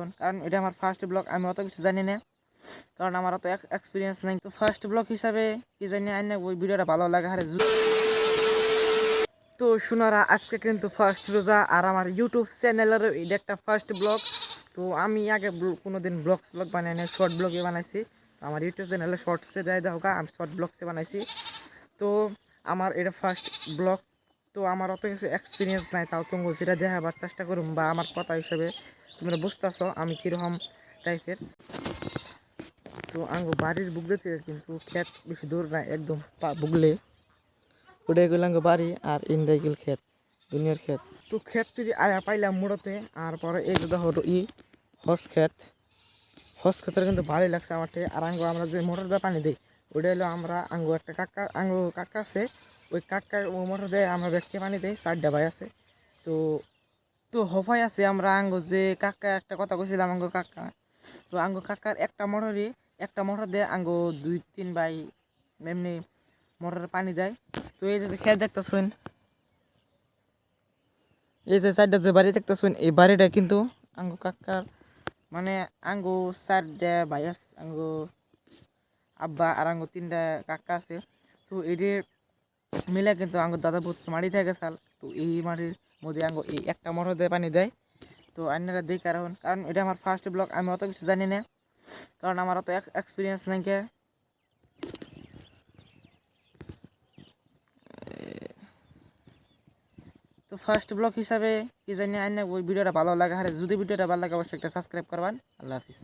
এখন, কারণ এটা আমার ফার্স্ট ব্লগ। আমি অত কিছু জানি না, কারণ আমার অত এক্সপিরিয়েন্স নাই। তো ফার্স্ট ব্লগ হিসাবে কি জানি আইনা ওই ভিডিওটা ভালো লাগে। আরে তো শোনারা, আজকে কিন্তু ফার্স্ট রোজা, আর আমার ইউটিউব চ্যানেলের এটা একটা ফার্স্ট ব্লগ। তো আমি আগে কোনোদিন ব্লগ বানাই না, শর্ট ব্লগে বানাইছি। আমার ইউটিউব চ্যানেলে শর্টসে যাই হোক, আমি শর্ট ব্লগসে বানাইছি। তো আমার এটা ফার্স্ট ব্লগ। তো আমার অত কিছু এক্সপিরিয়েন্স নাই, তাও তুমি সেটা দেখাবার চেষ্টা করুম, বা আমার কথা হিসেবে তোমরা বুঝতেছো আমি কীরকম টাইপের। তো আঙ্গ বাড়ির বুগলে থেকে কিন্তু ক্ষেত বেশি দূর না, একদম বুগলে ওটাই গেল আঙ্গ বাড়ি, আর ইন্দাই গেল ক্ষেত, দুনিয়ার ক্ষেত। তো ক্ষেত তুই আয়া পাইলাম মোড়তে, আর পরে এই যে দেখো হস ক্ষেতের কিন্তু ভালোই লাগছে আমার। আর আমরা যে মোটর দিয়ে পানি দিই, ওটা হলো আমরা একটা কাকা আছে, ওই কাকার ও মোটর দিয়ে আমরা ব্যক্তি পানি দিই, 4টা ভাই আছে। তো তো হফাই আছে আমরা যে কাকা একটা কথা কইছিলাম কাকা। তো কাকার একটা মোটর দিয়ে 2-3 ভাই এমনি মোটরের পানি দেয়। তো এই যে খেয়ে দেখতেছেন, এই যে 4টা যে বাড়ি দেখতেছেন, এই বাড়িটা কিন্তু কাকার, মানে 4টা ভাই আছে, আব্বা আর 3টা কাকা আছে। তো এটি মিলে কিন্তু দাদা বহুত মাটি থেকে গেছাল। তো এই মাটির মধ্যে এই একটা মোটর দিয়ে পানি দেয়। তো অন্যরা দিই, কারণ এটা আমার ফার্স্ট ব্লগ। আমি অত কিছু জানি না, কারণ আমার অত এক্সপিরিয়েন্স নাই। তো ফার্স্ট ব্লগ হিসাবে কি জানি আইনা ওই ভিডিওটা ভালো লাগে। আর যদি ভিডিওটা ভালো লাগে অবশ্যই একটা সাবস্ক্রাইব করবেন। আল্লাহ হাফিজ।